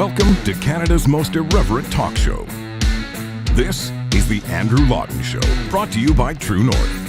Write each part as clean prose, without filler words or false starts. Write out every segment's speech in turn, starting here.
Welcome to Canada's most irreverent talk show. This is the Andrew Lawton Show, brought to you by True North.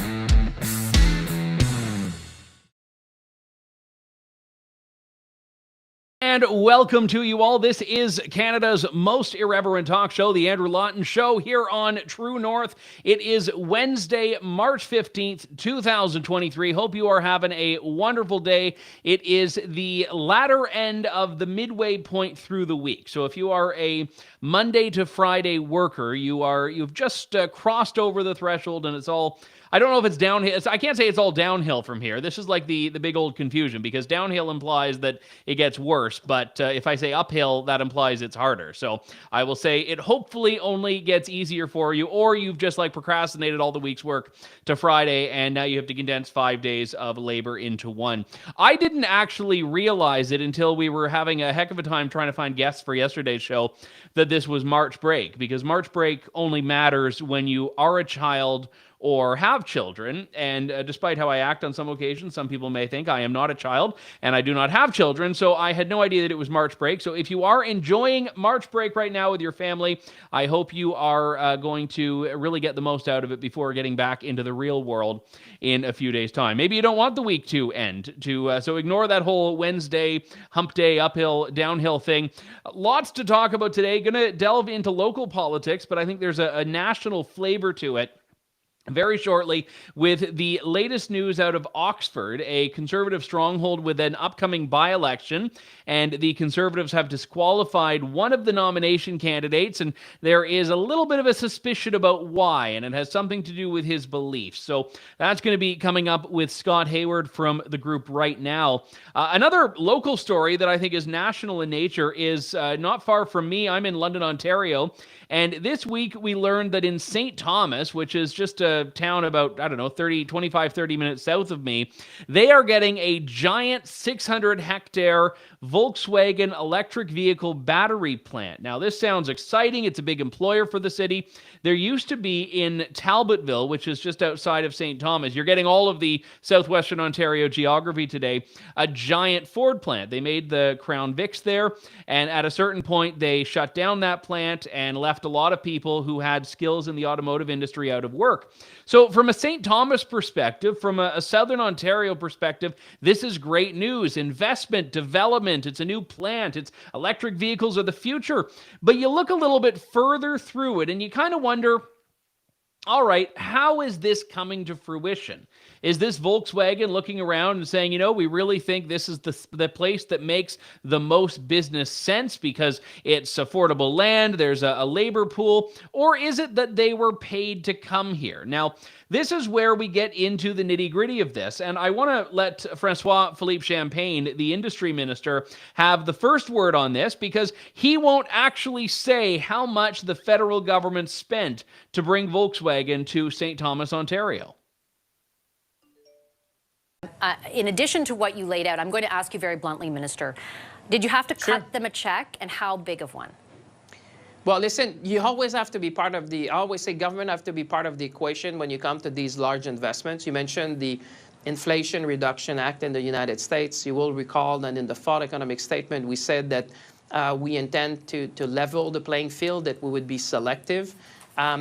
And welcome to you all. This is Canada's most irreverent talk show, the Andrew Lawton Show, here on True North. It is Wednesday, March 15th, 2023. Hope you are having a wonderful day. It is the latter end of the midway point through the week. So if you are a Monday to Friday worker, you've just crossed over the threshold, and it's all, I don't know if it's downhill. I can't say it's all downhill from here. This is like the big old confusion, because downhill implies that it gets worse. But if I say uphill, that implies it's harder. So I will say it hopefully only gets easier for you, or you've just like procrastinated all the week's work to Friday, and now you have to condense 5 days of labor into one. I didn't actually realize it until we were having a heck of a time trying to find guests for yesterday's show that this was March break, because March break only matters when you are a child or have children. And despite how I act on some occasions, some people may think I am not a child and I do not have children. So I had no idea that it was March break. So if you are enjoying March break right now with your family, I hope you are going to really get the most out of it before getting back into the real world in a few days' time. Maybe you don't want the week to end, so ignore that whole Wednesday, hump day, uphill, downhill thing. Lots to talk about today. Going to delve into local politics, but I think there's a national flavor to it very shortly, with the latest news out of Oxford, a Conservative stronghold with an upcoming by-election, and the Conservatives have disqualified one of the nomination candidates, and there is a little bit of a suspicion about why, and it has something to do with his beliefs. So that's going to be coming up with Scott Hayward from the group RightNow. Another local story that I think is national in nature is not far from me. I'm in London, Ontario, and this week we learned that in St. Thomas, which is just a town about, 30 minutes south of me, they are getting a giant 600-hectare Volkswagen electric vehicle battery plant. Now, this sounds exciting. It's a big employer for the city. There used to be in Talbotville, which is just outside of St. Thomas, you're getting all of the southwestern Ontario geography today, a giant Ford plant. They made the Crown Vics there, and at a certain point, they shut down that plant and left a lot of people who had skills in the automotive industry out of work. So from a St. Thomas perspective, from a Southern Ontario perspective, this is great news. Investment, development, it's a new plant, it's electric vehicles are the future. But you look a little bit further through it and you kind of wonder, all right, how is this coming to fruition? Is this Volkswagen looking around and saying, we really think this is the place that makes the most business sense because it's affordable land, there's a labor pool, or is it that they were paid to come here? Now, this is where we get into the nitty-gritty of this, and I want to let Francois-Philippe Champagne, the industry minister, have the first word on this, because he won't actually say how much the federal government spent to bring Volkswagen to St. Thomas, Ontario. In addition to what you laid out, I'm going to ask you very bluntly, Minister, did you have to cut them a check, and how big of one? Well, listen, you always have to be part of I always say government have to be part of the equation when you come to these large investments. You mentioned the Inflation Reduction Act in the United States. You will recall that in the fall economic statement, we said that we intend to level the playing field, that we would be selective.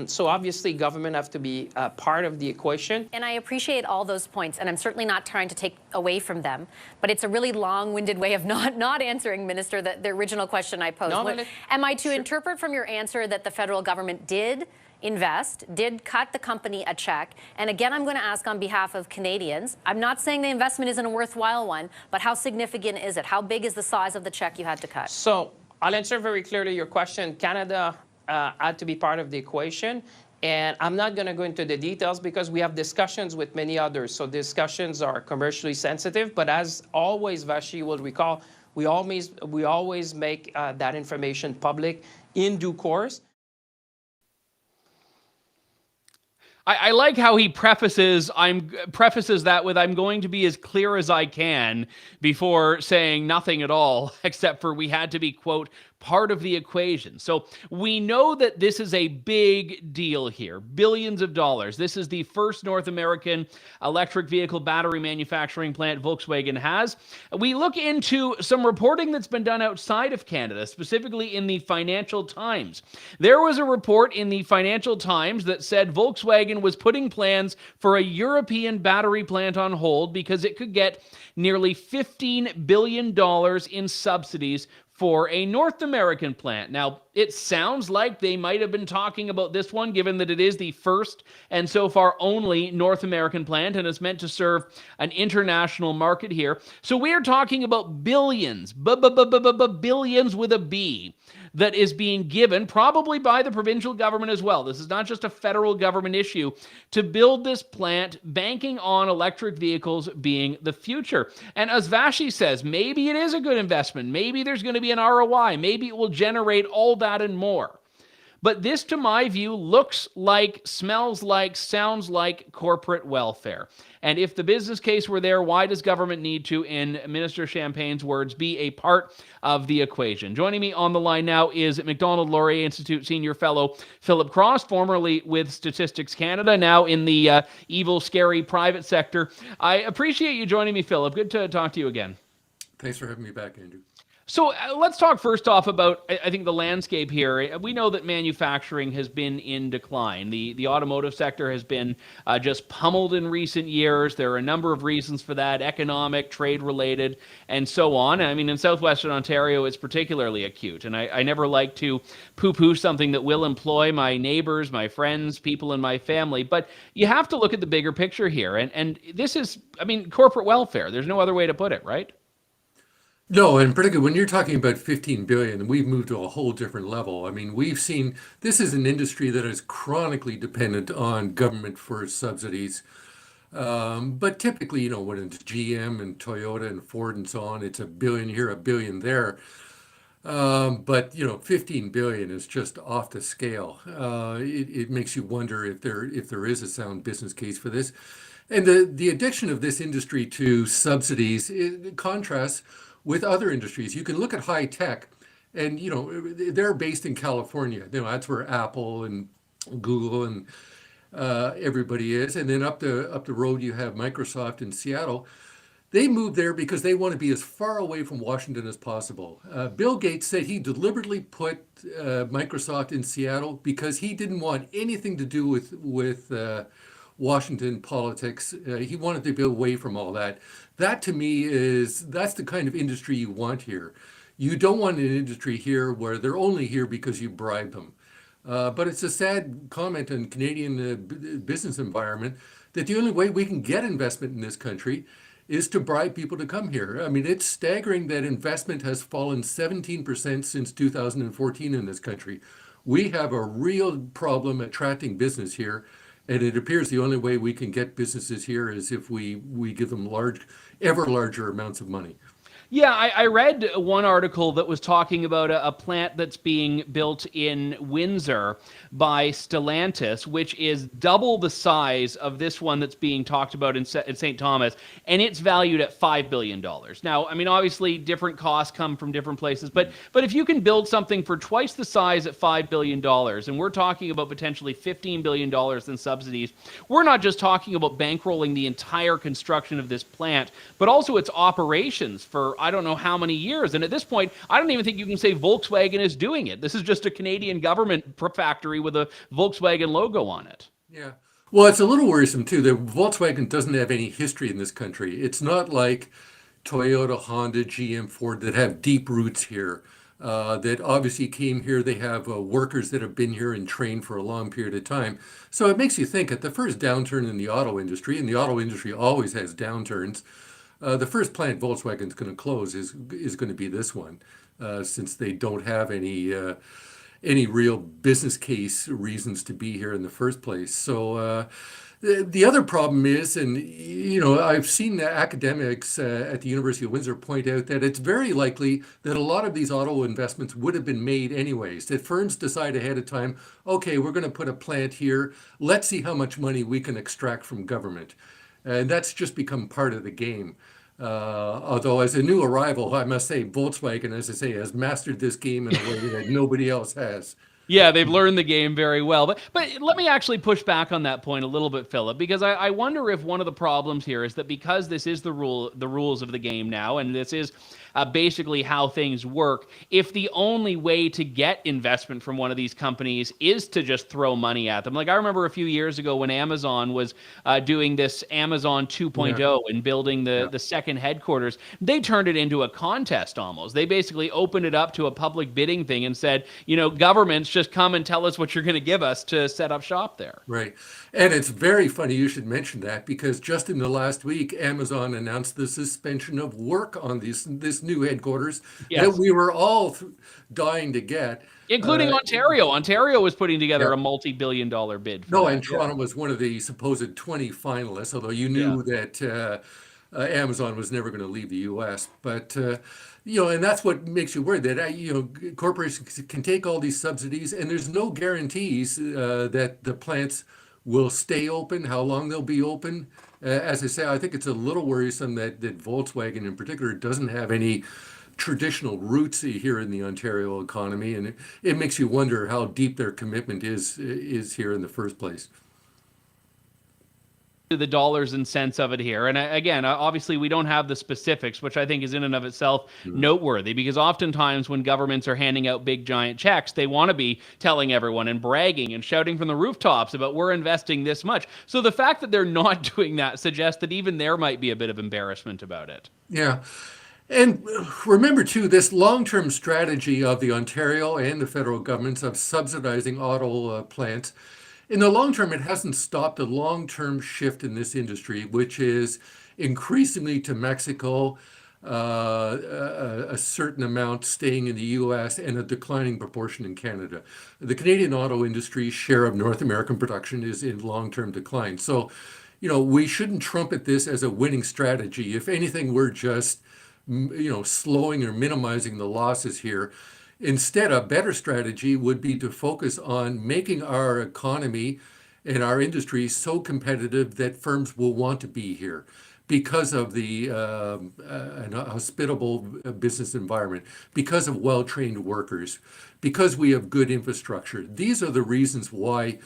So obviously, government have to be part of the equation. And I appreciate all those points, and I'm certainly not trying to take away from them, but it's a really long-winded way of not answering, Minister, the original question I posed. Am I to interpret from your answer that the federal government did invest, did cut the company a check? And again, I'm going to ask on behalf of Canadians, I'm not saying the investment isn't a worthwhile one, but how significant is it? How big is the size of the check you had to cut? So I'll answer very clearly your question. Canada had to be part of the equation. And I'm not going to go into the details because we have discussions with many others. So discussions are commercially sensitive. But as always, Vashi will recall, we always make that information public in due course. I like how he prefaces that with "I'm going to be as clear as I can" before saying nothing at all, except for we had to be, quote, part of the equation. So we know that this is a big deal here, billions of dollars. This is the first North American electric vehicle battery manufacturing plant Volkswagen has. We look into some reporting that's been done outside of Canada, specifically in the Financial Times. There was a report in the Financial Times that said Volkswagen was putting plans for a European battery plant on hold because it could get nearly $15 billion in subsidies for a North American plant. Now, it sounds like they might have been talking about this one, given that it is the first and so far only North American plant, and it's meant to serve an international market here. So we are talking about billions, billions with a B, that is being given, probably by the provincial government as well. This is not just a federal government issue, to build this plant, banking on electric vehicles being the future. And as Vashi says, maybe it is a good investment. Maybe there's going to be an ROI. Maybe it will generate all that and more. But this, to my view, looks like, smells like, sounds like corporate welfare. And if the business case were there, why does government need to, in Minister Champagne's words, be a part of the equation? Joining me on the line now is Macdonald-Laurier Institute Senior Fellow Philip Cross, formerly with Statistics Canada, now in the evil, scary private sector. I appreciate you joining me, Philip. Good to talk to you again. Thanks for having me back, Andrew. So let's talk first off about, I think, the landscape here. We know that manufacturing has been in decline. The automotive sector has been just pummeled in recent years. There are a number of reasons for that, economic, trade-related, and so on. I mean, in southwestern Ontario, it's particularly acute. And I never like to poo-poo something that will employ my neighbors, my friends, people in my family. But you have to look at the bigger picture here. And this is, I mean, corporate welfare. There's no other way to put it, right? No, and particularly when you're talking about 15 billion, we've moved to a whole different level. I mean, we've seen this is an industry that is chronically dependent on government for subsidies. But typically, when it's GM and Toyota and Ford and so on, it's a billion here, a billion there. But 15 billion is just off the scale. It makes you wonder if there is a sound business case for this. And the addiction of this industry to subsidies, it contrasts with other industries. You can look at high tech, and they're based in California. That's where Apple and Google and everybody is. And then up the road you have Microsoft in Seattle. They moved there because they want to be as far away from Washington as possible. Bill Gates said he deliberately put Microsoft in Seattle because he didn't want anything to do with Washington politics. He wanted to be away from all that. That to me that's the kind of industry you want here. You don't want an industry here where they're only here because you bribe them. But it's a sad comment on Canadian business environment that the only way we can get investment in this country is to bribe people to come here. I mean, it's staggering that investment has fallen 17% since 2014 in this country. We have a real problem attracting business here. And it appears the only way we can get businesses here is if we give them ever larger amounts of money. Yeah, I read one article that was talking about a plant that's being built in Windsor by Stellantis, which is double the size of this one that's being talked about in St. Thomas, and it's valued at $5 billion. Now, I mean, obviously, different costs come from different places, but if you can build something for twice the size at $5 billion, and we're talking about potentially $15 billion in subsidies, we're not just talking about bankrolling the entire construction of this plant, but also its operations for I don't know how many years. And at this point, I don't even think you can say Volkswagen is doing it. This is just a Canadian government factory with a Volkswagen logo on it. Yeah. Well, it's a little worrisome too that Volkswagen doesn't have any history in this country. It's not like Toyota, Honda, GM, Ford that have deep roots here. That obviously came here. They have workers that have been here and trained for a long period of time. So it makes you think at the first downturn in the auto industry, and the auto industry always has downturns, the first plant Volkswagen's going to close is going to be this one, since they don't have any any real business case reasons to be here in the first place. So the other problem is, and I've seen the academics at the University of Windsor point out that it's very likely that a lot of these auto investments would have been made anyways, that firms decide ahead of time, okay, we're going to put a plant here, let's see how much money we can extract from government. And that's just become part of the game. Although as a new arrival, I must say Volkswagen, as I say, has mastered this game in a way that nobody else has. Yeah, they've learned the game very well. But let me actually push back on that point a little bit, Philip, because I wonder if one of the problems here is that because this is the rules of the game now, and this is basically how things work, if the only way to get investment from one of these companies is to just throw money at them. Like I remember a few years ago when Amazon was doing this Amazon 2.0 and building the second headquarters, they turned it into a contest almost. They basically opened it up to a public bidding thing and said, governments just come and tell us what you're going to give us to set up shop there. Right. And it's very funny you should mention that, because just in the last week, Amazon announced the suspension of work on this new headquarters that we were all dying to get. Including Ontario. Ontario was putting together a multi-billion-dollar bid for that. And Toronto was one of the supposed 20 finalists, although you knew that Amazon was never going to leave the U.S. But, and that's what makes you worried that, corporations can take all these subsidies and there's no guarantees that the plants will stay open, how long they'll be open. As I say, I think it's a little worrisome that Volkswagen in particular doesn't have any traditional roots here in the Ontario economy, and it makes you wonder how deep their commitment is here in the first place. The dollars and cents of it here. And again, obviously we don't have the specifics, which I think is in and of itself noteworthy, because oftentimes when governments are handing out big giant checks, they want to be telling everyone and bragging and shouting from the rooftops about we're investing this much. So the fact that they're not doing that suggests that even there might be a bit of embarrassment about it. Yeah. And remember, too, this long-term strategy of the Ontario and the federal governments of subsidizing auto plants, in the long term, it hasn't stopped a long-term shift in this industry, which is increasingly to Mexico, a certain amount staying in the U.S., and a declining proportion in Canada. The Canadian auto industry's share of North American production is in long-term decline. So, we shouldn't trumpet this as a winning strategy. If anything, we're just slowing or minimizing the losses here. Instead, a better strategy would be to focus on making our economy and our industry so competitive that firms will want to be here because of the an hospitable business environment, because of well-trained workers, because we have good infrastructure. These are the reasons why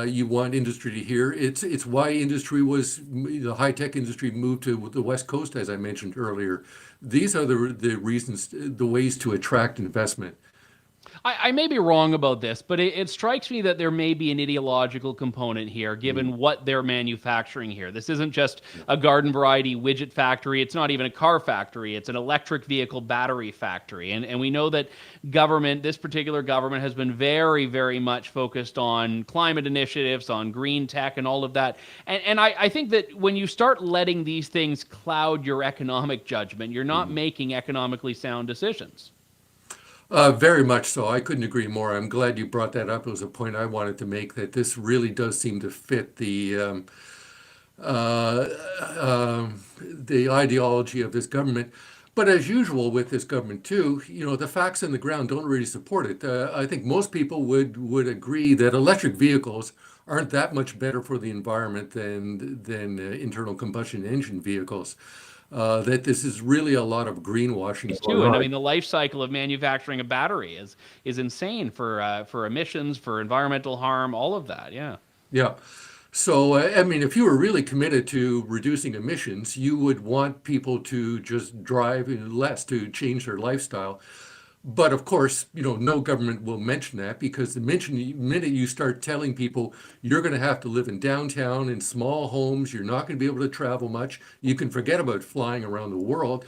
you want industry to here. It's why the high-tech industry moved to the West Coast, as I mentioned earlier. These are the reasons, the ways to attract investment. I may be wrong about this, but it strikes me that there may be an ideological component here, given what they're manufacturing here. This isn't just a garden variety widget factory. It's not even a car factory. It's an electric vehicle battery factory. And we know that this particular government has been very, very much focused on climate initiatives, on green tech and all of that. And I think that when you start letting these things cloud your economic judgment, you're not making economically sound decisions. Very much so. I couldn't agree more. I'm glad you brought that up. It was a point I wanted to make, that this really does seem to fit the ideology of this government. But as usual with this government too, the facts on the ground don't really support it. I think most people would agree that electric vehicles aren't that much better for the environment than internal combustion engine vehicles. That this is really a lot of greenwashing. Too, and I mean the life cycle of manufacturing a battery is insane for emissions, for environmental harm, all of that. Yeah. Yeah. So if you were really committed to reducing emissions, you would want people to just drive less, to change their lifestyle. But of course, no government will mention that, because the minute you start telling people you're going to have to live in downtown in small homes, you're not going to be able to travel much, you can forget about flying around the world,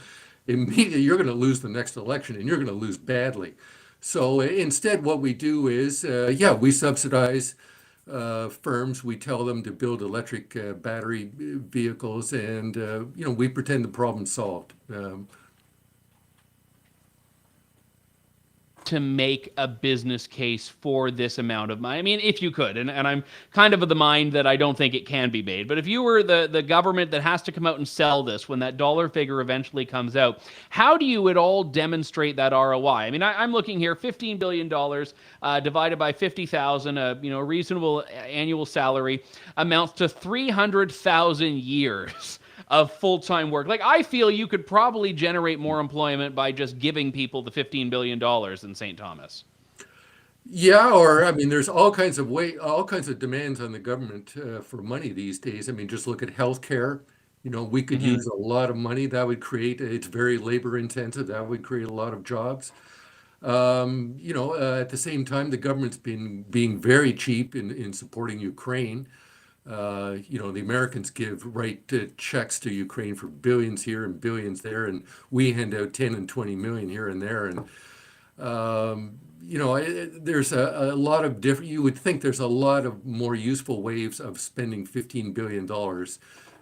immediately you're going to lose the next election, and you're going to lose badly. So instead, what we do is, we subsidize firms. We tell them to build electric battery vehicles, and we pretend the problem's solved. to make a business case for this amount of money? I mean, if you could, and I'm kind of the mind that I don't think it can be made, but if you were the government that has to come out and sell this when that dollar figure eventually comes out, how do you at all demonstrate that ROI? I mean, I'm looking here, $15 billion divided by 50,000, a reasonable annual salary amounts to 300,000 years of full-time work. Like, I feel you could probably generate more employment by just giving people the $15 billion in St. Thomas. Yeah, or I mean, there's all kinds of demands on the government for money these days. I mean, just look at healthcare. We could use a lot of money. That would create. It's very labor intensive. That would create a lot of jobs. At the same time, the government's been being very cheap in supporting Ukraine. The Americans give checks to Ukraine for billions here and billions there, and we hand out 10 and 20 million here and there. And, there's a lot of different, you would think there's a lot of more useful ways of spending $15 billion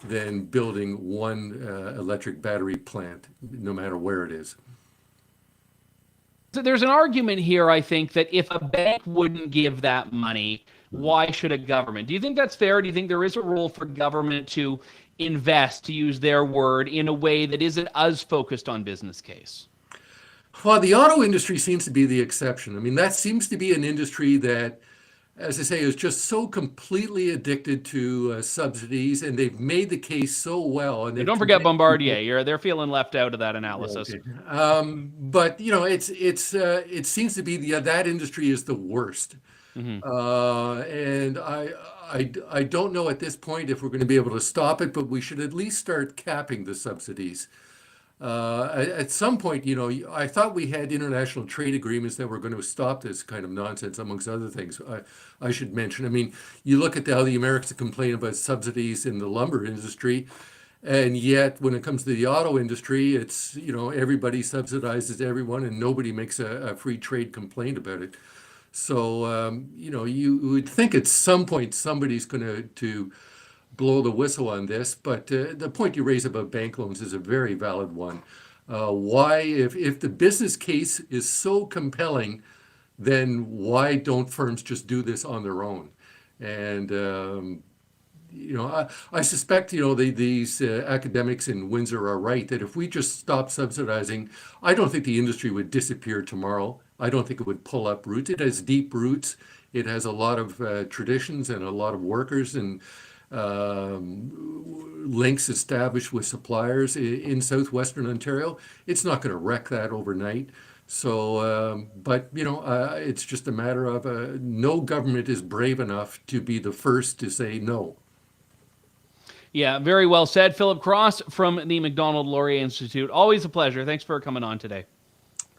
than building one electric battery plant, no matter where it is. So there's an argument here, I think, that if a bank wouldn't give that money, why should a government? Do you think that's fair? Do you think there is a role for government to invest, to use their word, in a way that isn't as focused on business case? Well, the auto industry seems to be the exception. I mean, that seems to be an industry that, as I say, is just so completely addicted to subsidies, and they've made the case so well. And don't forget Bombardier. They're feeling left out of that analysis. Okay. But it seems to be that industry is the worst. And I don't know at this point if we're going to be able to stop it, but we should at least start capping the subsidies. At some point, I thought we had international trade agreements that were going to stop this kind of nonsense, amongst other things. I should mention. I mean, you look at how the Americans complain about subsidies in the lumber industry, and yet when it comes to the auto industry, it's, everybody subsidizes everyone and nobody makes a free trade complaint about it. So, you would think at some point somebody's going to blow the whistle on this, but the point you raise about bank loans is a very valid one. Why, if the business case is so compelling, then why don't firms just do this on their own? And I suspect these academics in Windsor are right that if we just stop subsidizing, I don't think the industry would disappear tomorrow. I don't think it would pull up roots. It has deep roots. It has a lot of traditions and a lot of workers and links established with suppliers in southwestern Ontario. It's not going to wreck that overnight. So, but it's just a matter of no government is brave enough to be the first to say no. Yeah, very well said. Philip Cross from the Macdonald-Laurier Institute. Always a pleasure. Thanks for coming on today.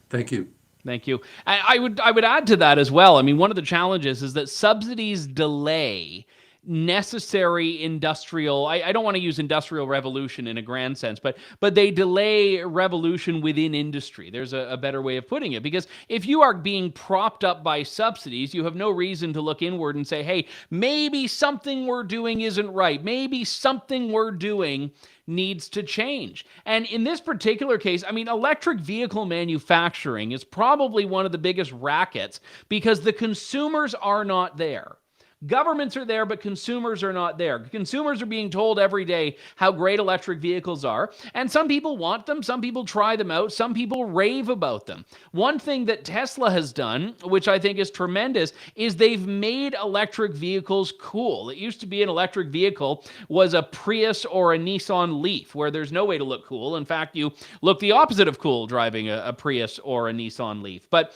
Thank you. Thank you. I would add to that as well. I mean, one of the challenges is that subsidies delay necessary industrial, I don't want to use industrial revolution in a grand sense, but they delay revolution within industry. There's a better way of putting it, because if you are being propped up by subsidies, you have no reason to look inward and say, hey, maybe something we're doing isn't right. Maybe something we're doing needs to change. And in this particular case, I mean, electric vehicle manufacturing is probably one of the biggest rackets because the consumers are not there. Governments are there, but consumers are not there. Consumers are being told every day how great electric vehicles are, and some people want them, some people try them out, some people rave about them. One thing that Tesla has done, which I think is tremendous, is they've made electric vehicles cool. It used to be an electric vehicle was a Prius or a Nissan Leaf, where there's no way to look cool. In fact, you look the opposite of cool driving a Prius or a Nissan Leaf. But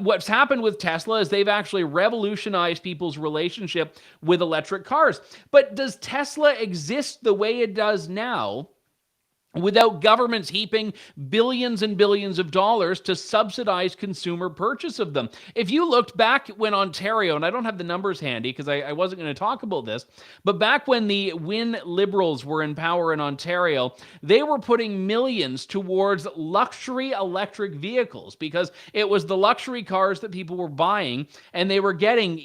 what's happened with Tesla is they've actually revolutionized people's relationship with electric cars. But does Tesla exist the way it does now without governments heaping billions and billions of dollars to subsidize consumer purchase of them? If you looked back when Ontario, and I don't have the numbers handy because I wasn't going to talk about this, but back when the Win Liberals were in power in Ontario, they were putting millions towards luxury electric vehicles because it was the luxury cars that people were buying, and they were getting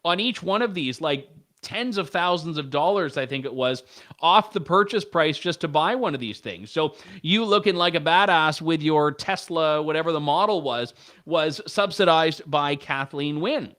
on each one of these, like tens of thousands of dollars, I think it was, off the purchase price just to buy one of these things. So you looking like a badass with your Tesla, whatever the model was subsidized by Kathleen Wynne.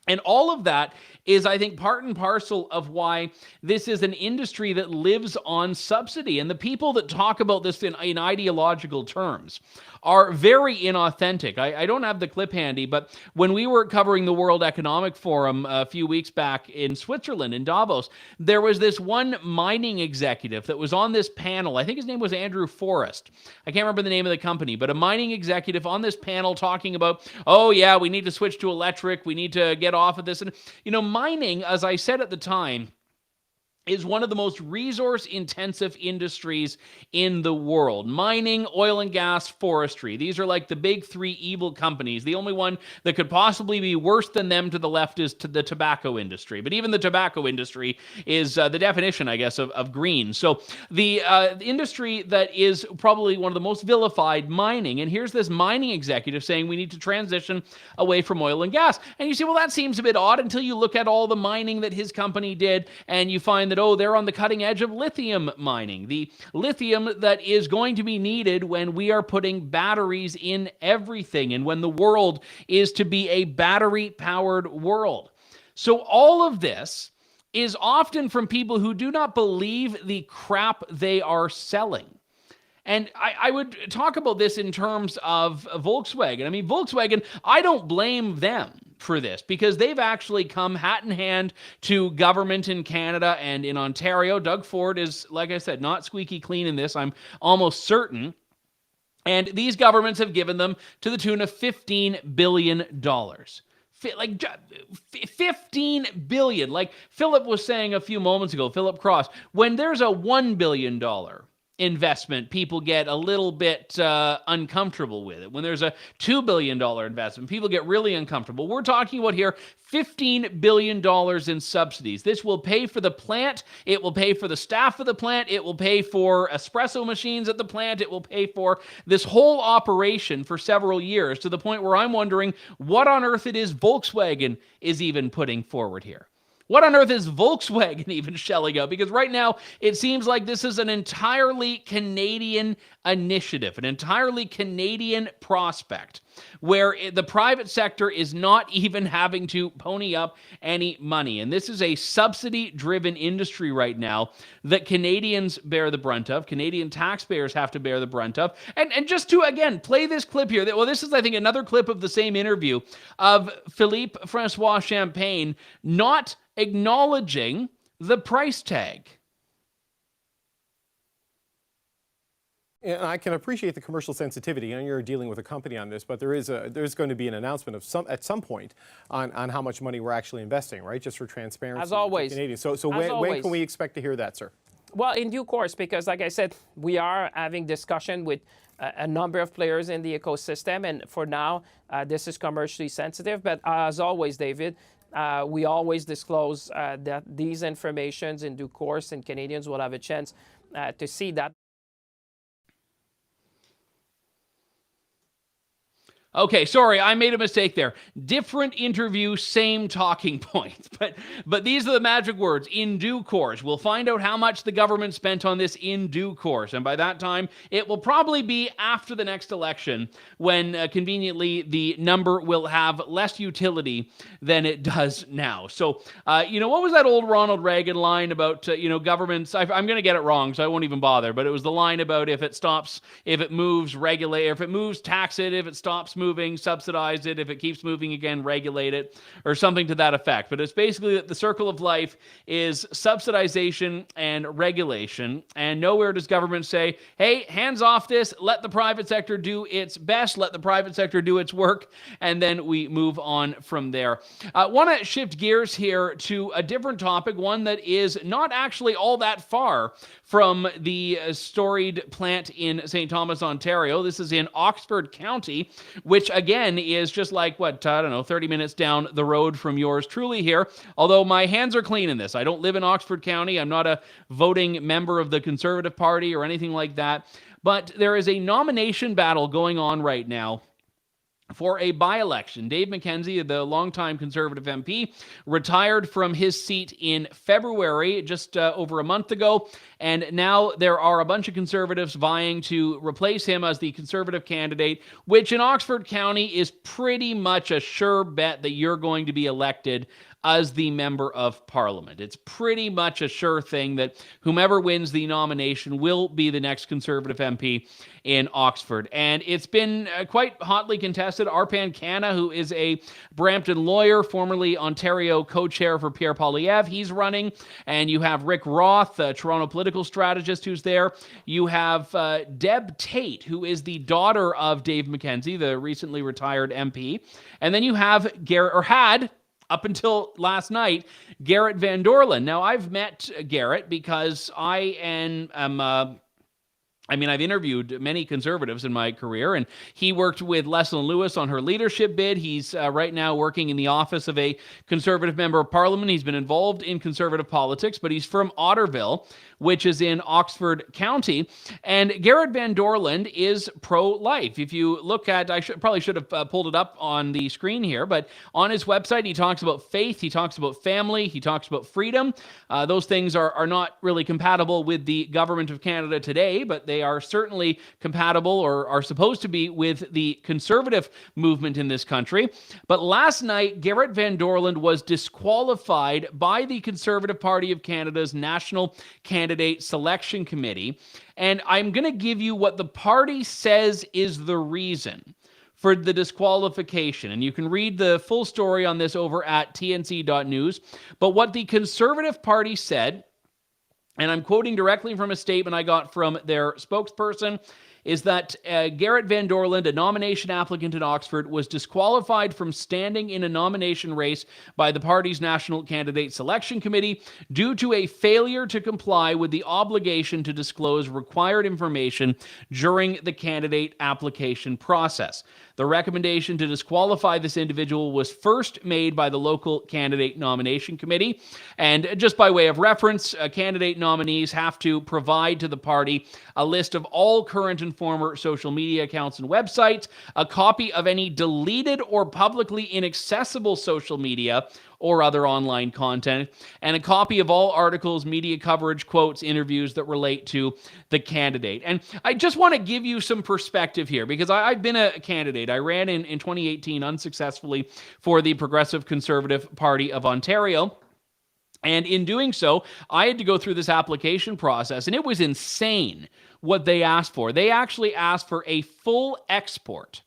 And all of that is, I think, part and parcel of why this is an industry that lives on subsidy. And the people that talk about this in ideological terms are very inauthentic. I don't have the clip handy, but when we were covering the World Economic Forum a few weeks back in Switzerland, in Davos, there was this one mining executive that was on this panel. I think his name was Andrew Forrest. I can't remember the name of the company, but a mining executive on this panel talking about, oh yeah, we need to switch to electric. We need to get off of this. And, mining, as I said at the time, is one of the most resource-intensive industries in the world. Mining, oil and gas, forestry. These are like the big three evil companies. The only one that could possibly be worse than them to the left is the tobacco industry. But even the tobacco industry is the definition, I guess, of green. So the industry that is probably one of the most vilified, mining. And here's this mining executive saying we need to transition away from oil and gas. And you say, well, that seems a bit odd until you look at all the mining that his company did, and you find that, they're on the cutting edge of lithium mining, the lithium that is going to be needed when we are putting batteries in everything and when the world is to be a battery-powered world. So all of this is often from people who do not believe the crap they are selling. And I would talk about this in terms of Volkswagen. I mean, Volkswagen, I don't blame them for this because they've actually come hat in hand to government in Canada and in Ontario. Doug Ford is, like I said, not squeaky clean in this, I'm almost certain. And these governments have given them to the tune of $15 billion. Like $15 billion. Like Philip was saying a few moments ago, Philip Cross, when there's a $1 billion investment, people get a little bit uncomfortable with it. When there's a $2 billion investment, people get really uncomfortable. We're talking about here $15 billion in subsidies. This will pay for the plant. It will pay for the staff of the plant. It will pay for espresso machines at the plant. It will pay for this whole operation for several years, to the point where I'm wondering what on earth it is Volkswagen is even putting forward here. What on earth is Volkswagen even shelling out? Because right now, it seems like this is an entirely Canadian initiative, an entirely Canadian prospect, where the private sector is not even having to pony up any money. And this is a subsidy-driven industry right now that Canadians bear the brunt of. Canadian taxpayers have to bear the brunt of. And just to, again, play this clip here. Well, this is, I think, another clip of the same interview of Philippe Francois Champagne not acknowledging the price tag. And I can appreciate the commercial sensitivity. You're dealing with a company on this, but there's going to be an announcement of at some point on how much money we're actually investing, right? Just for transparency. As always. Canadians. So when can we expect to hear that, sir? Well, in due course, because like I said, we are having discussion with a number of players in the ecosystem, and for now, this is commercially sensitive. But as always, David, we always disclose that these informations in due course, and Canadians will have a chance to see that. Okay, sorry, I made a mistake there. Different interview, same talking points. But these are the magic words, in due course. We'll find out how much the government spent on this in due course. And by that time, it will probably be after the next election when, conveniently, the number will have less utility than it does now. So, what was that old Ronald Reagan line about, governments? I'm going to get it wrong, so I won't even bother. But it was the line about if it moves, regulate. If it moves, tax it. If it stops moving, subsidize it. If it keeps moving again, regulate it, or something to that effect. But it's basically that the circle of life is subsidization and regulation, and nowhere does government say, hey, hands off this, let the private sector do its best, let the private sector do its work, and then we move on from there. I want to shift gears here to a different topic, one that is not actually all that far from the storied plant in St. Thomas, Ontario. This is in Oxford County, which again is just like, 30 minutes down the road from yours truly here. Although my hands are clean in this. I don't live in Oxford County. I'm not a voting member of the Conservative Party or anything like that. But there is a nomination battle going on right now for a by-election. Dave McKenzie, the longtime Conservative MP, retired from his seat in February, just over a month ago, and now there are a bunch of Conservatives vying to replace him as the Conservative candidate, which in Oxford County is pretty much a sure bet that you're going to be elected as the Member of Parliament. It's pretty much a sure thing that whomever wins the nomination will be the next Conservative MP in Oxford. And it's been quite hotly contested. Arpan Khanna, who is a Brampton lawyer, formerly Ontario co-chair for Pierre Poilievre, he's running. And you have Rick Roth, a Toronto political strategist, who's there. You have Deb Tate, who is the daughter of Dave McKenzie, the recently retired MP. And then you have up until last night, Gerrit Van Dorland. Now, I've met Gerrit because I've interviewed many Conservatives in my career, and he worked with Leslyn Lewis on her leadership bid. He's right now working in the office of a Conservative Member of Parliament. He's been involved in Conservative politics, but he's from Otterville, which is in Oxford County. And Gerrit Van Dorland is pro-life. If you look at, probably should have pulled it up on the screen here, but on his website, he talks about faith, he talks about family, he talks about freedom. Those things are not really compatible with the government of Canada today, but they are certainly compatible, or are supposed to be, with the Conservative movement in this country. But last night, Gerrit Van Dorland was disqualified by the Conservative Party of Canada's National Candidate Selection Committee. And I'm going to give you what the party says is the reason for the disqualification. And you can read the full story on this over at tnc.news. But what the Conservative Party said, and I'm quoting directly from a statement I got from their spokesperson, is that Gerrit Van Dorland, a nomination applicant in Oxford, was disqualified from standing in a nomination race by the party's National Candidate Selection Committee due to a failure to comply with the obligation to disclose required information during the candidate application process. The recommendation to disqualify this individual was first made by the local candidate nomination committee. And just by way of reference, candidate nominees have to provide to the party a list of all current and former social media accounts and websites, a copy of any deleted or publicly inaccessible social media or other online content, and a copy of all articles, media coverage, quotes, interviews that relate to the candidate. And I just want to give you some perspective here, because I've been a candidate. I ran in 2018 unsuccessfully for the Progressive Conservative Party of Ontario. And in doing so, I had to go through this application process, and it was insane what they asked for. They actually asked for a full export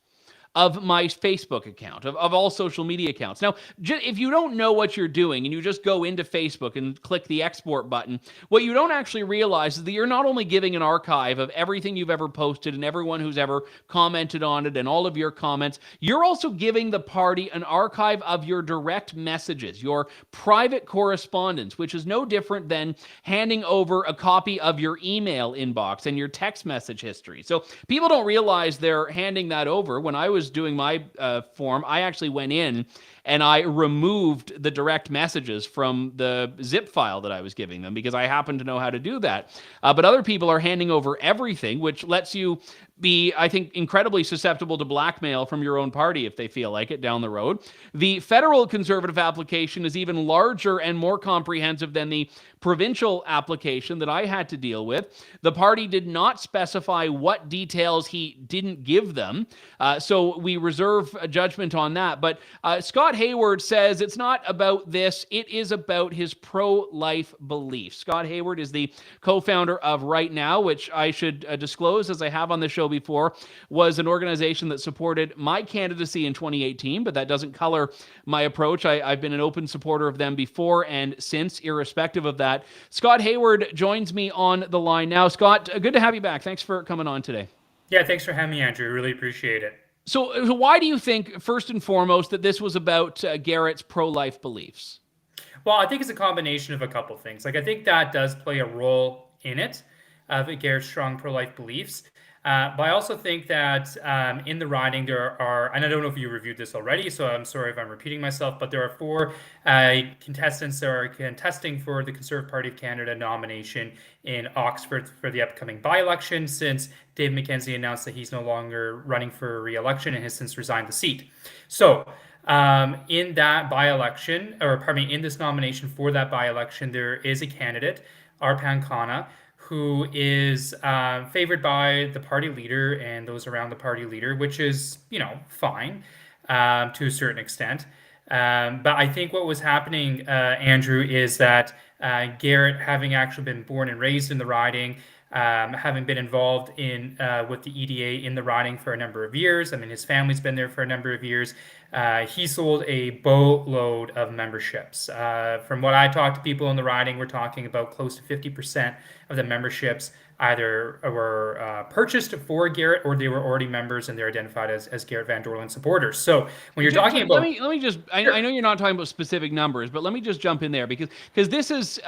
of my Facebook account, of all social media accounts. Now, if you don't know what you're doing and you just go into Facebook and click the export button, what you don't actually realize is that you're not only giving an archive of everything you've ever posted and everyone who's ever commented on it and all of your comments, you're also giving the party an archive of your direct messages, your private correspondence, which is no different than handing over a copy of your email inbox and your text message history. So people don't realize they're handing that over. When I was doing my form, I actually went in and I removed the direct messages from the zip file that I was giving them, because I happen to know how to do that. But other people are handing over everything, which lets you be, I think, incredibly susceptible to blackmail from your own party if they feel like it down the road. The federal Conservative application is even larger and more comprehensive than the provincial application that I had to deal with. The party did not specify what details he didn't give them, so we reserve a judgment on that. But Scott Hayward says it's not about this, it is about his pro-life beliefs. Scott Hayward is the co-founder of RightNow, which I should disclose, as I have on the show before, was an organization that supported my candidacy in 2018, but that doesn't color my approach. I've been an open supporter of them before and since, irrespective of that. Scott Hayward joins me on the line now. Scott, good to have you back. Thanks for coming on today. Yeah, thanks for having me, Andrew. Really appreciate it. So why do you think, first and foremost, that this was about Gerrit's pro-life beliefs? Well, I think it's a combination of a couple things. I think that does play a role in it, of Gerrit's strong pro-life beliefs. But I also think that in the riding there are, and I don't know if you reviewed this already, so I'm sorry if I'm repeating myself, but there are 4 contestants that are contesting for the Conservative Party of Canada nomination in Oxford for the upcoming by-election, since Dave McKenzie announced that he's no longer running for re-election and has since resigned the seat. So in that by-election, or pardon me, in this nomination for that by-election, there is a candidate, Arpan Khanna, who is favored by the party leader and those around the party leader, which is, fine to a certain extent. But I think what was happening, Andrew, is that Gerrit, having actually been born and raised in the riding, having been involved in with the EDA in the riding for a number of years. I mean, his family's been there for a number of years. He sold a boatload of memberships. From what I talked to people in the riding, we're talking about close to 50% of the memberships either were purchased for Gerrit, or they were already members and they're identified as Gerrit Van Dorland supporters. So when you're talking about, let me just, I know you're not talking about specific numbers, but let me just jump in there because this is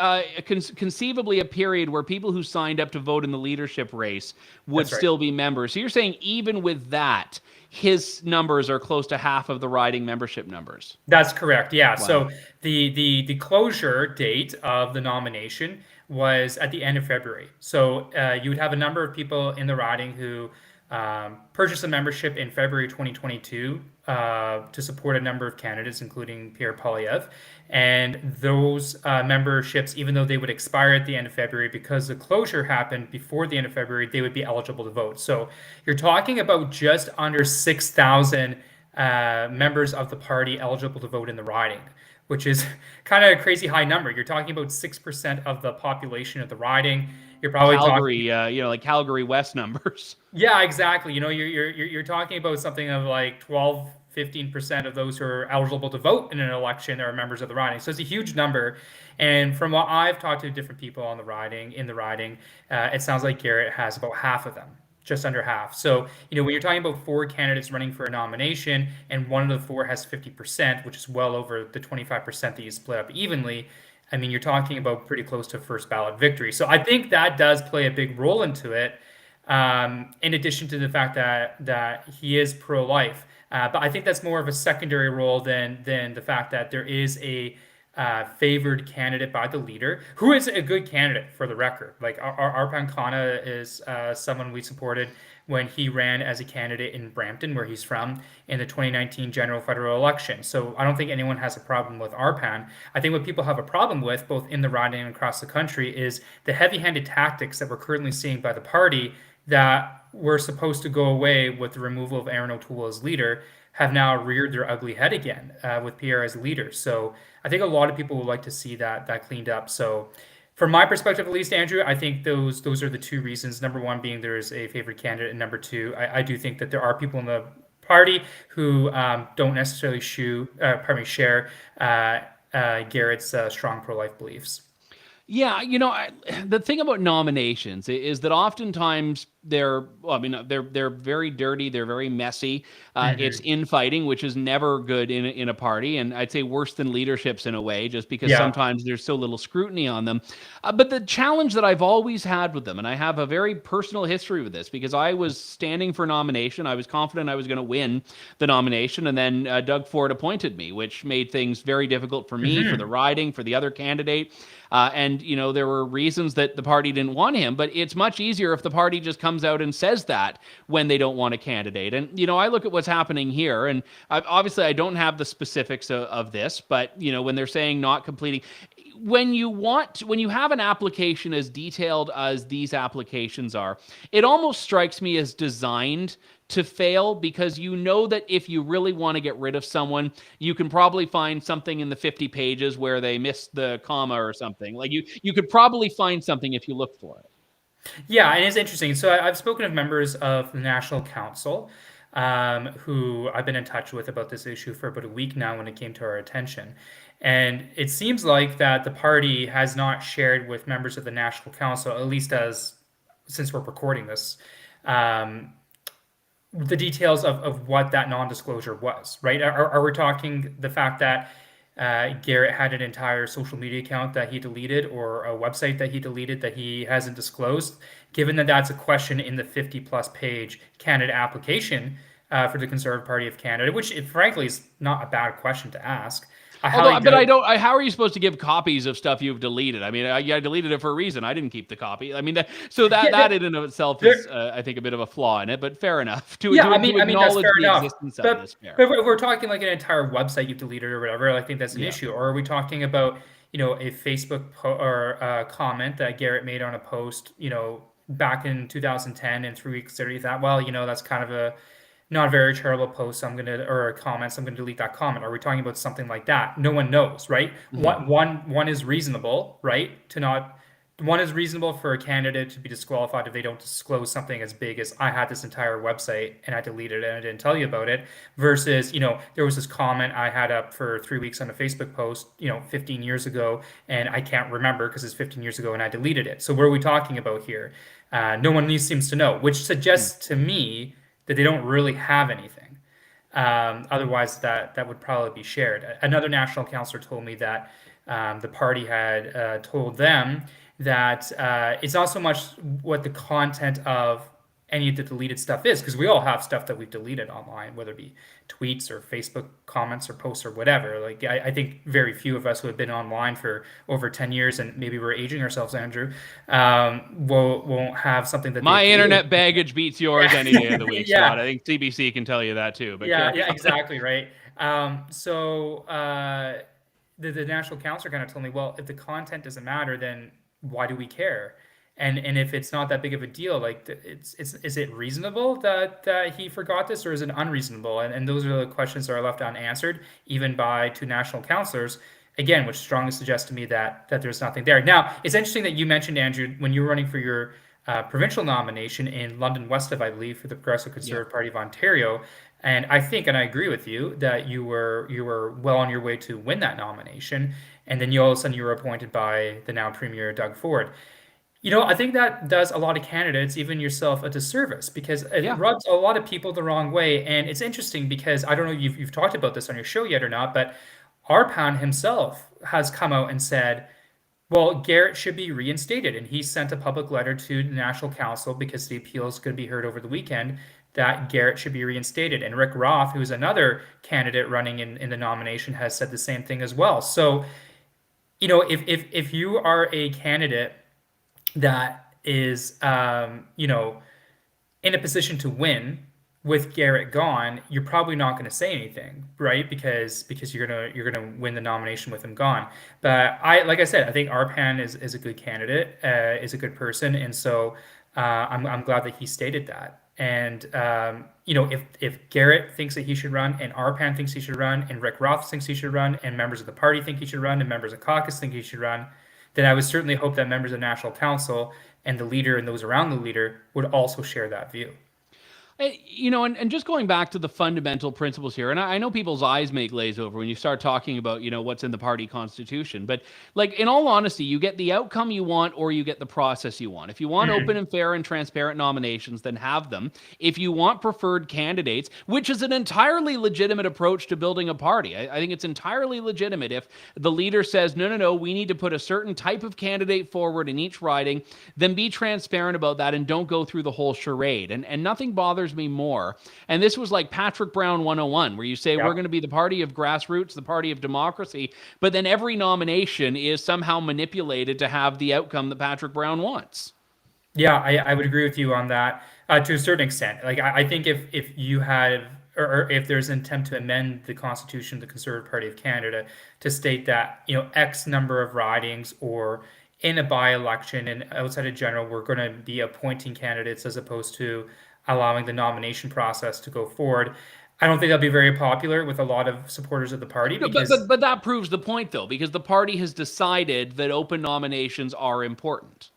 conceivably a period where people who signed up to vote in the leadership race would still be members. So you're saying even with that, his numbers are close to half of the riding membership numbers. That's correct. Yeah. Wow. So the closure date of the nomination was at the end of February. So you would have a number of people in the riding who purchased a membership in February 2022 to support a number of candidates, including Pierre Poilievre. And those memberships, even though they would expire at the end of February, because the closure happened before the end of February, they would be eligible to vote. So you're talking about just under 6,000 members of the party eligible to vote in the riding, which is kind of a crazy high number. You're talking about 6% of the population of the riding. You're probably Calgary, like Calgary West numbers. Yeah, exactly. You're talking about something of like 12, 15% of those who are eligible to vote in an election are members of the riding. So it's a huge number. And from what I've talked to different people in the riding, it sounds like Gerrit has about half of them. Just under half. So, when you're talking about 4 candidates running for a nomination and one of the 4 has 50%, which is well over the 25% that you split up evenly, I mean, you're talking about pretty close to first ballot victory. So I think that does play a big role into it, in addition to the fact that he is pro-life. But I think that's more of a secondary role than the fact that there is a favored candidate by the leader, who is a good candidate for the record. Like Arpan Khanna is someone we supported when he ran as a candidate in Brampton, where he's from, in the 2019 general federal election. So I don't think anyone has a problem with Arpan. I think what people have a problem with, both in the riding and across the country, is the heavy-handed tactics that we're currently seeing by the party that were supposed to go away with the removal of Aaron O'Toole as leader, have now reared their ugly head again with Pierre as leader. So I think a lot of people would like to see that cleaned up. So from my perspective, at least, Andrew, I think those are the 2 reasons. Number 1 being there is a favored candidate, and number 2, I do think that there are people in the party who don't necessarily share Gerrit's strong pro-life beliefs. Yeah, the thing about nominations is that oftentimes they're very dirty, they're very messy. It's infighting, which is never good in a party, and I'd say worse than leaderships in a way, just because sometimes there's so little scrutiny on them. But the challenge that I've always had with them, and I have a very personal history with this, because I was standing for nomination, I was confident I was going to win the nomination, and then Doug Ford appointed me, which made things very difficult for me, for the riding, for the other candidate. And there were reasons that the party didn't want him, but it's much easier if the party just comes out and says that when they don't want a candidate. And, I look at what's happening here, and obviously I don't have the specifics of this, but, when they're saying not completing, when you have an application as detailed as these applications are, it almost strikes me as designed to fail, because that if you really want to get rid of someone, you can probably find something in the 50 pages where they missed the comma or something. Like you could probably find something if you look for it. Yeah, and it's interesting. So I've spoken to members of the National Council who I've been in touch with about this issue for about a week now when it came to our attention. And it seems like that the party has not shared with members of the National Council, at least since we're recording this, the details of what that non-disclosure was, right? Are we talking the fact that Gerrit had an entire social media account that he deleted or a website that he deleted that he hasn't disclosed. Given that that's a question in the 50-plus page candidate application for the Conservative Party of Canada, which frankly is not a bad question to ask. How are you supposed to give copies of stuff you've deleted? I mean, I deleted it for a reason. I didn't keep the copy. I mean, that in and of itself is, I think, a bit of a flaw in it. But fair enough. To acknowledge the existence of this. But if we're talking like an entire website you've deleted or whatever, I think that's an issue. Or are we talking about a Facebook or a comment that Gerrit made on a post, back in 2010, and 3 weeks later, you thought, well, that's kind of a not a very charitable post, or a comment, so I'm gonna delete that comment. Are we talking about something like that? No one knows, right? One is reasonable, right? One is reasonable for a candidate to be disqualified if they don't disclose something as big as I had this entire website and I deleted it and I didn't tell you about it, versus, there was this comment I had up for 3 weeks on a Facebook post, 15 years ago, and I can't remember because it's 15 years ago and I deleted it. So what are we talking about here? No one seems to know, which suggests to me that they don't really have anything. Otherwise, that would probably be shared. Another national councillor told me that the party had told them that it's not so much what the content of any of the deleted stuff is, because we all have stuff that we've deleted online, whether it be tweets or Facebook comments or posts or whatever. Like I think very few of us who have been online for over 10 years, and maybe we're aging ourselves, Andrew, won't have something that my internet baggage beats yours any day of the week, Scott. I think CBC can tell you that too. But yeah, exactly, right. So the national councillor kind of told me, well, if the content doesn't matter, then why do we care? And if it's not that big of a deal, like is it reasonable that he forgot this, or is it unreasonable? And those are the questions that are left unanswered, even by two national councillors, again, which strongly suggests to me that there's nothing there. Now, it's interesting that you mentioned, Andrew, when you were running for your provincial nomination in London West, I believe, for the Progressive Conservative Party of Ontario. And I think, and I agree with you, that you were well on your way to win that nomination. And then all of a sudden you were appointed by the now Premier Doug Ford. I think that does a lot of candidates, even yourself, a disservice, because it rubs a lot of people the wrong way. And it's interesting because I don't know if you've talked about this on your show yet or not, but Arpan himself has come out and said, well, Gerrit should be reinstated. And he sent a public letter to the National Council, because the appeal is going to be heard over the weekend, that Gerrit should be reinstated. And Rick Roth, who's another candidate running in the nomination, has said the same thing as well. So, if you are a candidate that is, in a position to win with Gerrit gone, you're probably not going to say anything, right? Because you're gonna win the nomination with him gone. But like I said, I think Arpan is a good candidate, is a good person, and so I'm glad that he stated that. And if Gerrit thinks that he should run, and Arpan thinks he should run, and Rick Roth thinks he should run, and members of the party think he should run, and members of caucus think he should run, then I would certainly hope that members of the National Council and the leader and those around the leader would also share that view. And just going back to the fundamental principles here, and I know people's eyes may glaze over when you start talking about, what's in the party constitution, but like, in all honesty, you get the outcome you want, or you get the process you want. If you want open and fair and transparent nominations, then have them. If you want preferred candidates, which is an entirely legitimate approach to building a party, I think it's entirely legitimate if the leader says, no, we need to put a certain type of candidate forward in each riding, then be transparent about that and don't go through the whole charade. And nothing bothers me more. And this was like Patrick Brown 101, where you say, we're going to be the party of grassroots, the party of democracy, but then every nomination is somehow manipulated to have the outcome that Patrick Brown wants. Yeah, I would agree with you on that to a certain extent. Like, I think if you had, or if there's an attempt to amend the Constitution of the Conservative Party of Canada to state that, X number of ridings, or in a by-election and outside of general, we're going to be appointing candidates as opposed to allowing the nomination process to go forward, I don't think that'll be very popular with a lot of supporters of the party. But that proves the point, though, because the party has decided that open nominations are important.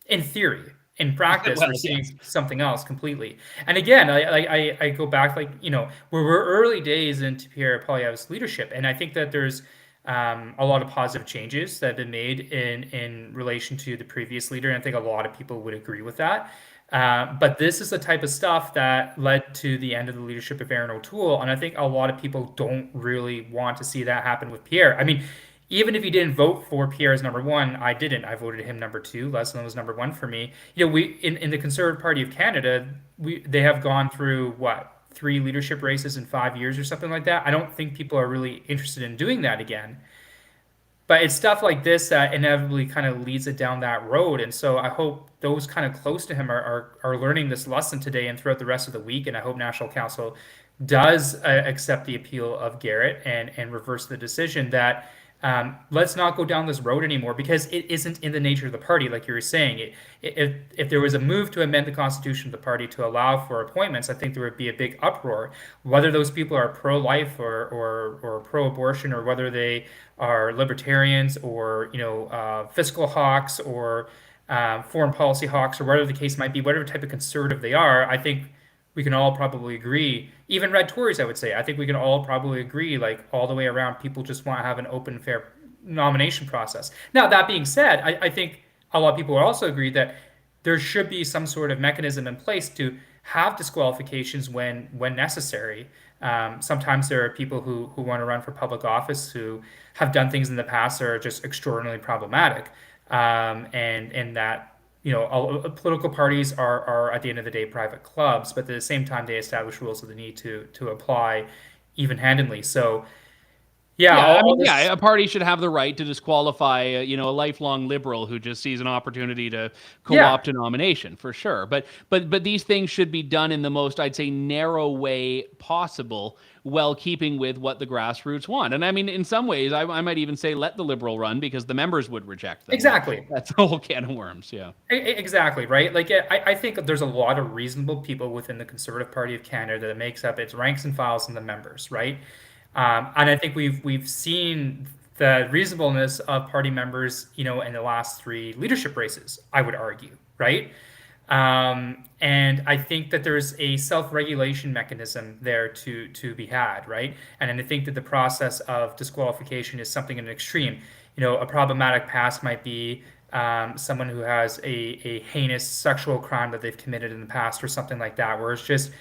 In theory. In practice, we're seeing something else completely. And again, I go back, we're early days into Pierre Poilievre's leadership, and I think that there's a lot of positive changes that have been made in relation to the previous leader, and I think a lot of people would agree with that. But this is the type of stuff that led to the end of the leadership of Aaron O'Toole. And I think a lot of people don't really want to see that happen with Pierre. I mean, even if you didn't vote for Pierre as number one, I didn't. I voted him number two. Leslin was number one for me. We in the Conservative Party of Canada, they have gone through what, 3 leadership races in 5 years or something like that. I don't think people are really interested in doing that again. But it's stuff like this that inevitably kind of leads it down that road. And so I hope those kind of close to him are learning this lesson today and throughout the rest of the week. And I hope National Council does accept the appeal of Gerrit and reverse the decision that let's not go down this road anymore, because it isn't in the nature of the party, like you were saying. If there was a move to amend the constitution of the party to allow for appointments, I think there would be a big uproar. Whether those people are pro-life or pro-abortion, or whether they are libertarians or fiscal hawks or foreign policy hawks, or whatever the case might be, whatever type of conservative they are, I think we can all probably agree, even red Tories, I would say, I think we can all probably agree, like all the way around, people just want to have an open, fair nomination process. Now, that being said, I think a lot of people would also agree that there should be some sort of mechanism in place to have disqualifications when necessary. Sometimes there are people who want to run for public office who have done things in the past that are just extraordinarily problematic, and that political parties are at the end of the day private clubs, but at the same time they establish rules of the need to apply even-handedly. So a party should have the right to disqualify, a lifelong liberal who just sees an opportunity to co-opt a nomination, for sure. But these things should be done in the most, I'd say, narrow way possible, while keeping with what the grassroots want. And I mean, in some ways, I might even say let the liberal run, because the members would reject them. Exactly. That's a whole can of worms. Yeah. Exactly, right? Like, I think there's a lot of reasonable people within the Conservative Party of Canada that makes up its ranks and files and the members, right? And I think we've seen the reasonableness of party members, in the last 3 leadership races, I would argue, right? And I think that there's a self-regulation mechanism there to be had, right? And I think that the process of disqualification is something in an extreme. A problematic past might be someone who has a heinous sexual crime that they've committed in the past, or something like that, where it's just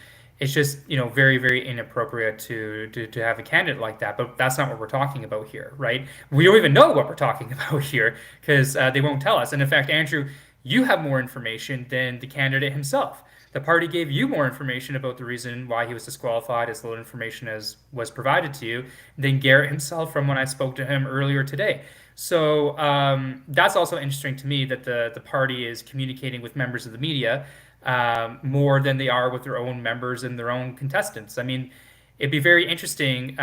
very, very inappropriate to have a candidate like that. But that's not what we're talking about here, right? We don't even know what we're talking about here, because they won't tell us. And in fact, Andrew, you have more information than the candidate himself. The party gave you more information about the reason why he was disqualified, as little information as was provided to you, than Gerrit himself, from when I spoke to him earlier today. So that's also interesting to me, that the party is communicating with members of the media more than they are with their own members and their own contestants. I mean, it'd be very interesting,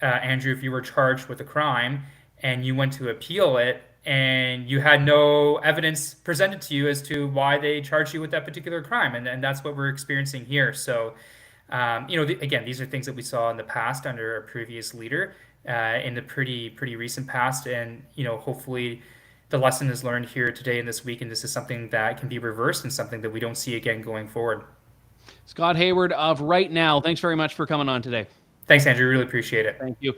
Andrew, if you were charged with a crime and you went to appeal it, and you had no evidence presented to you as to why they charged you with that particular crime. And that's what we're experiencing here. So, again, these are things that we saw in the past under a previous leader, in the pretty recent past. And, hopefully the lesson is learned here today and this week, and this is something that can be reversed and something that we don't see again going forward. Scott Hayward of RightNow, thanks very much for coming on today. Thanks, Andrew. Really appreciate it. Thank you.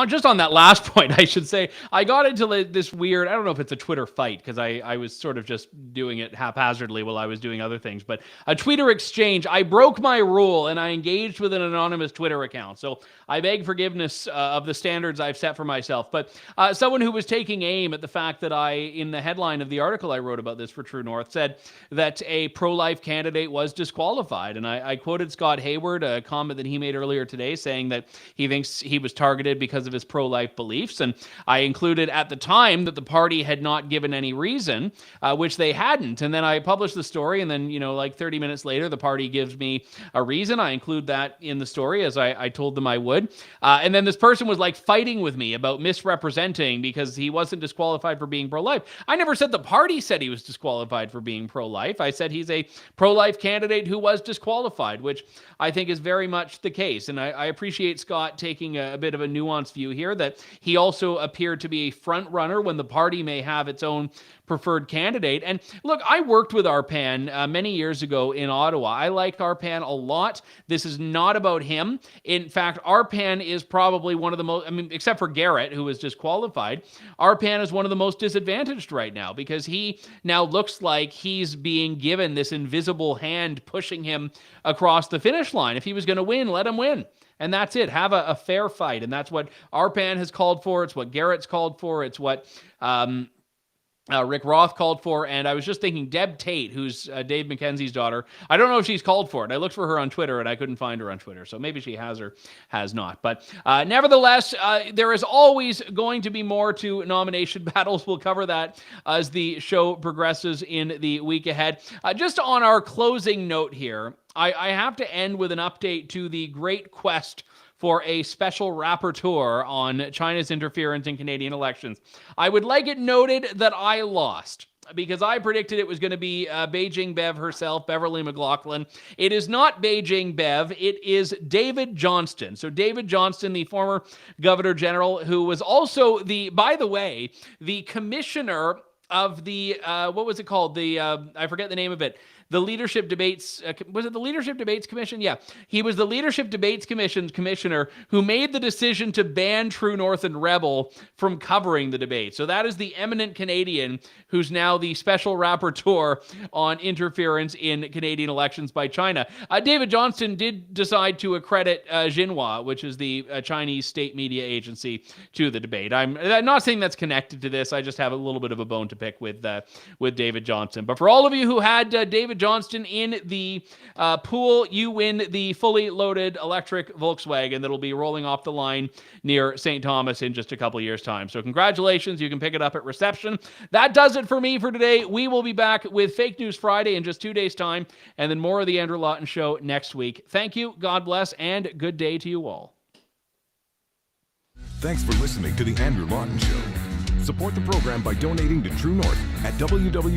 Just on that last point, I should say, I got into this weird, I don't know if it's a Twitter fight, because I was sort of just doing it haphazardly while I was doing other things, but a Twitter exchange. I broke my rule and I engaged with an anonymous Twitter account. So I beg forgiveness of the standards I've set for myself. But someone who was taking aim at the fact that in the headline of the article I wrote about this for True North, said that a pro-life candidate was disqualified. And I quoted Scott Hayward, a comment that he made earlier today, saying that he thinks he was targeted because of his pro-life beliefs. And I included at the time that the party had not given any reason, which they hadn't. And then I published the story, and then, like 30 minutes later, the party gives me a reason. I include that in the story, as I told them I would. And then this person was like fighting with me about misrepresenting because he wasn't disqualified for being pro-life. I never said the party said he was disqualified for being pro-life. I said he's a pro-life candidate who was disqualified, which I think is very much the case. And I appreciate Scott taking a bit of a nuanced view here, that he also appeared to be a front runner when the party may have its own preferred candidate. And look, I worked with Arpan many years ago in Ottawa. I liked Arpan a lot. This is not about him. In fact, Arpan is probably one of the most, I mean, except for Gerrit, who was disqualified, Arpan is one of the most disadvantaged right now, because he now looks like he's being given this invisible hand pushing him across the finish line. If he was going to win, let him win. And that's it. Have a fair fight. And that's what Arpan has called for. It's what Gerrit's called for. It's what Rick Roth called for. And I was just thinking, Deb Tate, who's Dave McKenzie's daughter, I don't know if she's called for it. I looked for her on Twitter and I couldn't find her on Twitter. So maybe she has or has not. But nevertheless, there is always going to be more to nomination battles. We'll cover that as the show progresses in the week ahead. Just on our closing note here, I have to end with an update to the great quest for a special rapporteur on China's interference in Canadian elections. I would like it noted that I lost, because I predicted it was going to be Beijing Bev herself, Beverly McLaughlin. It is not Beijing Bev. It is David Johnston. So David Johnston, the former Governor General, who was also by the way, the commissioner of the, what was it called? I forget the name of it. The Leadership Debates, was it the Leadership Debates Commission? Yeah. He was the Leadership Debates Commission's commissioner who made the decision to ban True North and Rebel from covering the debate. So that is the eminent Canadian who's now the special rapporteur on interference in Canadian elections by China. David Johnston did decide to accredit Xinhua, which is the Chinese state media agency, to the debate. I'm not saying that's connected to this. I just have a little bit of a bone to pick with David Johnston. But for all of you who had David Johnston in the pool, you win the fully loaded electric Volkswagen that'll be rolling off the line near St. Thomas in just a couple of years' time. So congratulations. You can pick it up at reception. That does it for me for today. We will be back with Fake News Friday in just 2 days' time, and then more of the Andrew Lawton Show next week. Thank you, God bless, and good day to you all. Thanks for listening to The Andrew Lawton Show. Support the program by donating to True North at www.tnc.news.